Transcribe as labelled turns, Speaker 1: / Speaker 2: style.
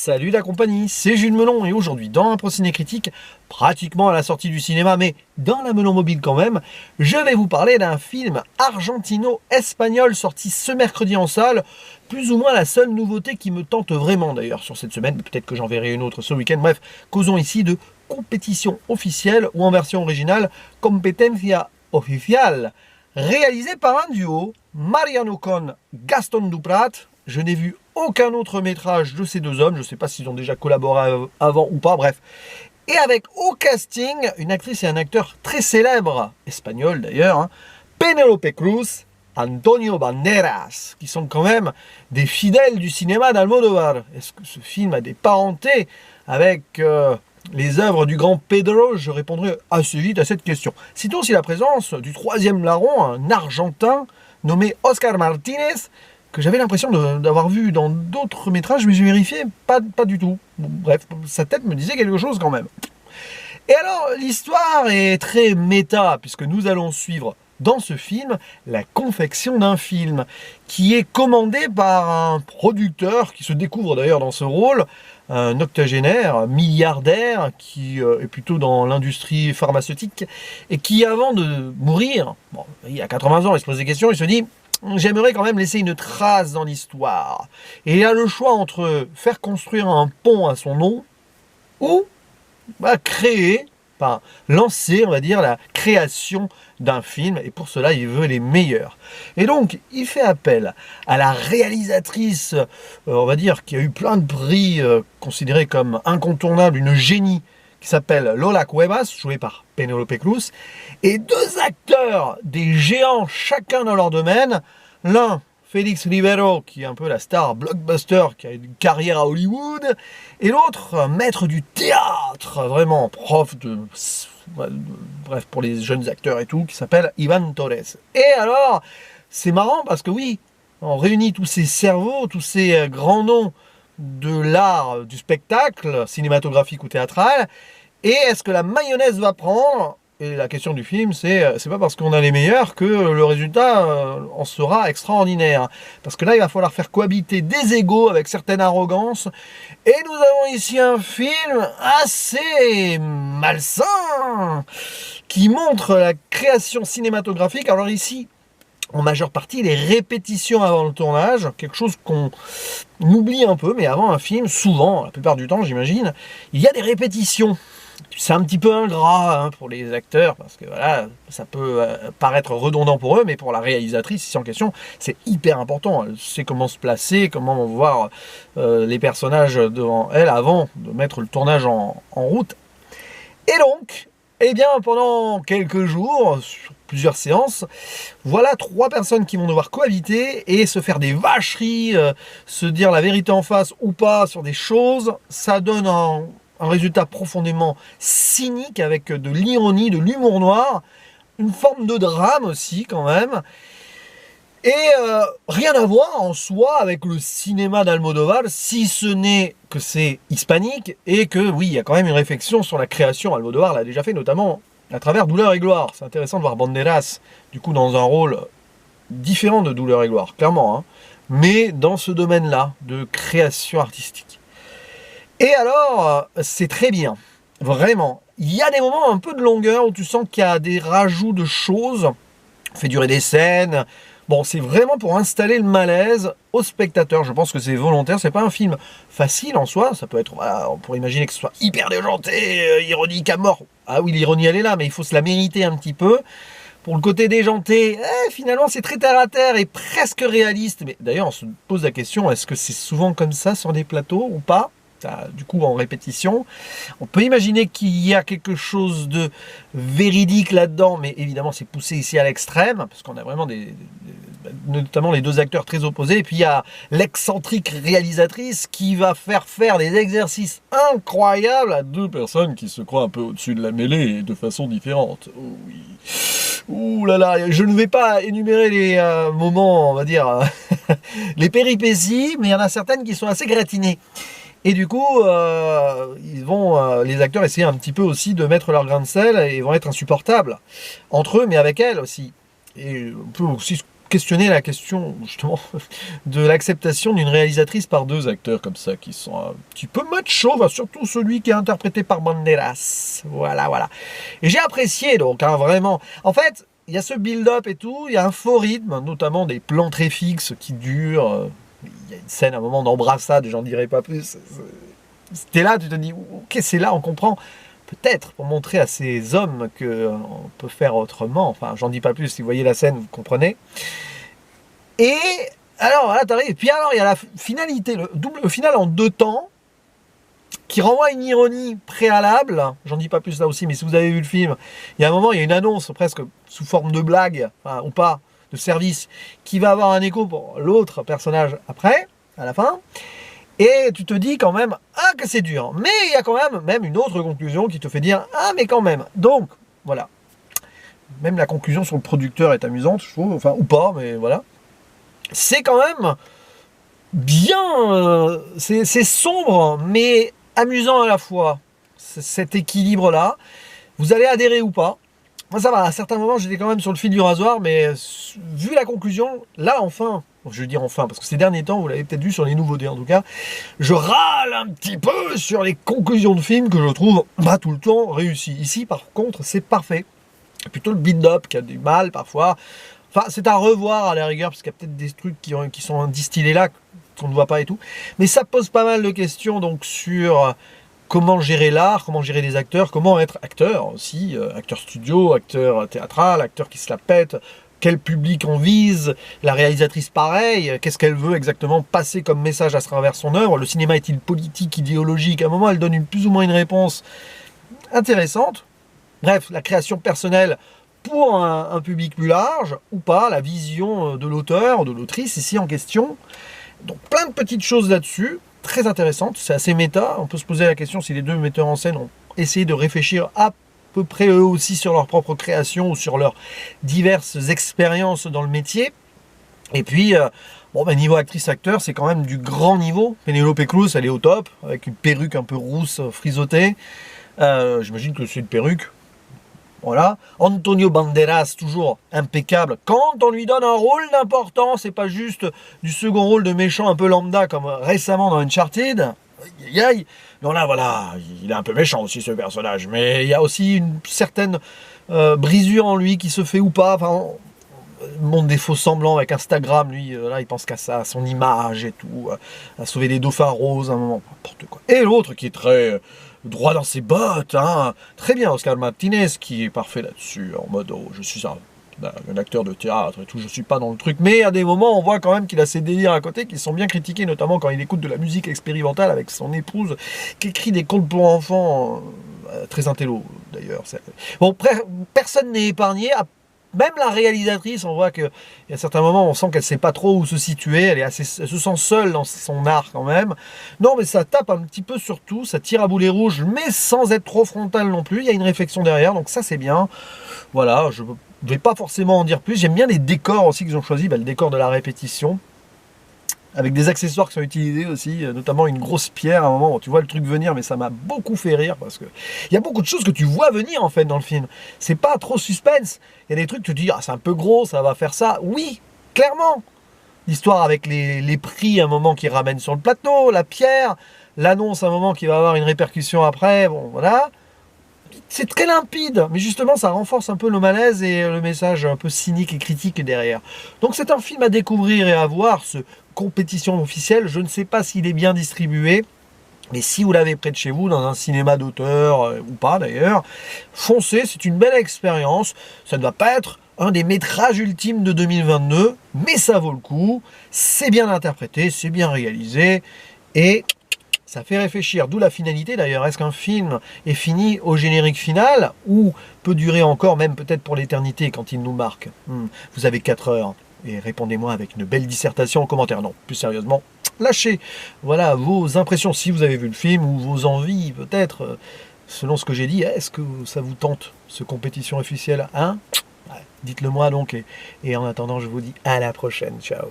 Speaker 1: Salut la compagnie, c'est Jules Melon et aujourd'hui dans un Ciné Critique, pratiquement à la sortie du cinéma mais dans la Melon Mobile quand même, je vais vous parler d'un film argentino-espagnol sorti ce mercredi en salle, plus ou moins la seule nouveauté qui me tente vraiment d'ailleurs sur cette semaine, peut-être que j'en verrai une autre ce week-end, bref, causons ici de compétition officielle ou en version originale, Competencia Oficial, réalisé par un duo, Mariano con Gaston Duprat. Je n'ai vu aucun autre métrage de ces deux hommes, je ne sais pas s'ils ont déjà collaboré avant ou pas, bref. Et avec au casting, une actrice et un acteur très célèbres, espagnol d'ailleurs, hein, Penélope Cruz, Antonio Banderas, qui sont quand même des fidèles du cinéma d'Almodóvar. Est-ce que ce film a des parentés avec les œuvres du grand Pedro? Je répondrai assez vite à cette question. Citons aussi la présence du troisième larron, un Argentin nommé Oscar Martínez, que j'avais l'impression d'avoir vu dans d'autres métrages, mais j'ai vérifié, pas du tout. Bon, bref, sa tête me disait quelque chose quand même. Et alors, l'histoire est très méta, puisque nous allons suivre dans ce film la confection d'un film, qui est commandé par un producteur, qui se découvre d'ailleurs dans ce rôle, un octogénaire, milliardaire, qui est plutôt dans l'industrie pharmaceutique, et qui, avant de mourir, bon, il a 80 ans, il se pose des questions, il se dit... J'aimerais quand même laisser une trace dans l'histoire. Et il a le choix entre faire construire un pont à son nom ou créer, lancer, on va dire, la création d'un film. Et pour cela, il veut les meilleurs. Et donc, il fait appel à la réalisatrice, on va dire, qui a eu plein de prix considérés comme incontournables, une génie, qui s'appelle Lola Cuevas, jouée par Penélope Cruz, et deux acteurs, des géants chacun dans leur domaine. L'un, Félix Rivero, qui est un peu la star blockbuster, qui a une carrière à Hollywood, et l'autre, maître du théâtre, vraiment prof de... Bref, pour les jeunes acteurs et tout, qui s'appelle Iván Torres. Et alors, c'est marrant parce que oui, on réunit tous ces cerveaux, tous ces grands noms de l'art du spectacle, cinématographique ou théâtral, et est-ce que la mayonnaise va prendre? Et la question du film, c'est pas parce qu'on a les meilleurs que le résultat en sera extraordinaire. Parce que là, il va falloir faire cohabiter des égos avec certaine arrogance, et nous avons ici un film assez malsain, qui montre la création cinématographique. Alors ici, en majeure partie, les répétitions avant le tournage, quelque chose qu'on oublie un peu, mais avant un film, souvent, la plupart du temps, j'imagine, il y a des répétitions. C'est un petit peu ingrat pour les acteurs, parce que voilà, ça peut paraître redondant pour eux, mais pour la réalisatrice, ici en question, c'est hyper important. Elle sait comment se placer, comment voir les personnages devant elle avant de mettre le tournage en route. Et donc, eh bien, pendant quelques jours, sur plusieurs séances, voilà 3 personnes qui vont devoir cohabiter et se faire des vacheries, se dire la vérité en face ou pas sur des choses. Ça donne un résultat profondément cynique avec de l'ironie, de l'humour noir, une forme de drame aussi quand même. Et rien à voir en soi avec le cinéma d'Almodóvar, si ce n'est que c'est hispanique et que oui, il y a quand même une réflexion sur la création. Almodóvar l'a déjà fait notamment à travers Douleur et Gloire. C'est intéressant de voir Banderas du coup dans un rôle différent de Douleur et Gloire, clairement, hein, mais dans ce domaine-là de création artistique. Et alors, c'est très bien, vraiment. Il y a des moments un peu de longueur où tu sens qu'il y a des rajouts de choses, on fait durer des scènes. Bon, c'est vraiment pour installer le malaise au spectateur. Je pense que c'est volontaire. C'est pas un film facile en soi. Ça peut être, voilà, on pourrait imaginer que ce soit hyper déjanté, ironique à mort. Ah oui, l'ironie elle est là, mais il faut se la mériter un petit peu. Pour le côté déjanté, finalement c'est très terre à terre et presque réaliste. Mais d'ailleurs, on se pose la question, est-ce que c'est souvent comme ça sur des plateaux ou pas? Du coup en répétition, on peut imaginer qu'il y a quelque chose de véridique là-dedans, mais évidemment c'est poussé ici à l'extrême, parce qu'on a vraiment notamment les deux acteurs très opposés, et puis il y a l'excentrique réalisatrice qui va faire des exercices incroyables à deux personnes qui se croient un peu au-dessus de la mêlée de façon différente. Oh oui. Ouh là là, je ne vais pas énumérer les moments, on va dire, les péripéties, mais il y en a certaines qui sont assez gratinées. Et du coup, ils vont, les acteurs essayer un petit peu aussi de mettre leur grain de sel et vont être insupportables entre eux, mais avec elle aussi. Et on peut aussi questionner la question, justement, de l'acceptation d'une réalisatrice par deux acteurs comme ça, qui sont un petit peu macho, enfin, surtout celui qui est interprété par Banderas. Voilà, voilà. Et j'ai apprécié, donc, hein, vraiment. En fait, il y a ce build-up et tout, il y a un faux rythme, notamment des plans très fixes qui durent. Il y a une scène, un moment d'embrassade, j'en dirai pas plus. C'était là, tu te dis, ok, c'est là, on comprend. Peut-être pour montrer à ces hommes qu'on peut faire autrement. Enfin, j'en dis pas plus, si vous voyez la scène, vous comprenez. Et alors, là, t'arrives. Et puis alors, il y a la finalité, le final en deux temps, qui renvoie à une ironie préalable. J'en dis pas plus là aussi, mais si vous avez vu le film, il y a un moment, il y a une annonce presque sous forme de blague, enfin, ou pas, de service, qui va avoir un écho pour l'autre personnage après, à la fin. Et tu te dis quand même, ah, que c'est dur. Mais il y a quand même une autre conclusion qui te fait dire, ah, mais quand même. Donc, voilà. Même la conclusion sur le producteur est amusante, je trouve. Enfin, ou pas, mais voilà. C'est quand même bien. C'est sombre, mais amusant à la fois. Cet équilibre-là. Vous allez adhérer ou pas. Moi, ça va. À certains moments, j'étais quand même sur le fil du rasoir, mais vu la conclusion, là, enfin. Je veux dire enfin, parce que ces derniers temps, vous l'avez peut-être vu sur les nouveautés en tout cas, je râle un petit peu sur les conclusions de films que je trouve pas tout le temps réussies. Ici, par contre, c'est parfait. Plutôt le build-up qui a du mal parfois. Enfin, c'est à revoir à la rigueur, parce qu'il y a peut-être des trucs qui sont distillés là, qu'on ne voit pas et tout. Mais ça pose pas mal de questions donc sur comment gérer l'art, comment gérer les acteurs, comment être acteur aussi, acteur studio, acteur théâtral, acteur qui se la pète. Quel public on vise, la réalisatrice pareil, qu'est-ce qu'elle veut exactement passer comme message à travers son œuvre, le cinéma est-il politique, idéologique, à un moment elle donne plus ou moins une réponse intéressante, bref, la création personnelle pour un public plus large, ou pas, la vision de l'auteur, de l'autrice ici en question, donc plein de petites choses là-dessus, très intéressantes, c'est assez méta, on peut se poser la question si les deux metteurs en scène ont essayé de réfléchir à peu près eux aussi sur leur propre création ou sur leurs diverses expériences dans le métier. Et puis, niveau actrice-acteur, c'est quand même du grand niveau. Penélope Cruz, elle est au top, avec une perruque un peu rousse, frisottée. J'imagine que c'est une perruque. Voilà. Antonio Banderas, toujours impeccable. Quand on lui donne un rôle d'importance, c'est pas juste du second rôle de méchant un peu lambda comme récemment dans Uncharted. Aïe, aïe. Non, là, voilà, il est un peu méchant aussi, ce personnage. Mais il y a aussi une certaine brisure en lui qui se fait ou pas. Enfin, on montre des faux semblants avec Instagram. Lui, là, il pense qu'à ça, à son image et tout. À sauver des dauphins roses à un moment. N'importe quoi. Et l'autre qui est très droit dans ses bottes. Hein. Très bien, Oscar Martinez, qui est parfait là-dessus. En mode, oh, je suis un acteur de théâtre et tout, je suis pas dans le truc, mais à des moments on voit quand même qu'il a ses délires à côté qui sont bien critiqués, notamment quand il écoute de la musique expérimentale avec son épouse qui écrit des contes pour enfants très intello d'ailleurs. Bon, personne n'est épargné, même la réalisatrice, on voit qu'il y a certains moments on sent qu'elle sait pas trop où se situer, elle se sent seule dans son art quand même. Non, mais ça tape un petit peu sur tout, ça tire à boulet rouge, mais sans être trop frontal non plus, il y a une réflexion derrière, donc ça c'est bien. Voilà, je ne vais pas forcément en dire plus. J'aime bien les décors aussi qu'ils ont choisis, le décor de la répétition, avec des accessoires qui sont utilisés aussi, notamment une grosse pierre à un moment où tu vois le truc venir, mais ça m'a beaucoup fait rire, parce que il y a beaucoup de choses que tu vois venir en fait dans le film. C'est pas trop suspense. Il y a des trucs que tu te dis, ah c'est un peu gros, ça va faire ça. Oui, clairement. L'histoire avec les prix à un moment qui ramènent sur le plateau, la pierre, l'annonce à un moment qui va avoir une répercussion après, bon voilà. C'est très limpide, mais justement ça renforce un peu le malaise et le message un peu cynique et critique derrière. Donc c'est un film à découvrir et à voir, ce compétition officielle. Je ne sais pas s'il est bien distribué, mais si vous l'avez près de chez vous, dans un cinéma d'auteur ou pas d'ailleurs, foncez, c'est une belle expérience. Ça ne va pas être un des métrages ultimes de 2022, mais ça vaut le coup. C'est bien interprété, c'est bien réalisé et ça fait réfléchir, d'où la finalité d'ailleurs. Est-ce qu'un film est fini au générique final ou peut durer encore, même peut-être pour l'éternité quand il nous marque? Vous avez 4 heures et répondez-moi avec une belle dissertation en commentaire. Non, plus sérieusement, lâchez voilà, vos impressions si vous avez vu le film ou vos envies peut-être, selon ce que j'ai dit. Est-ce que ça vous tente, ce compétition officielle, hein? Dites-le moi donc et en attendant je vous dis à la prochaine, ciao.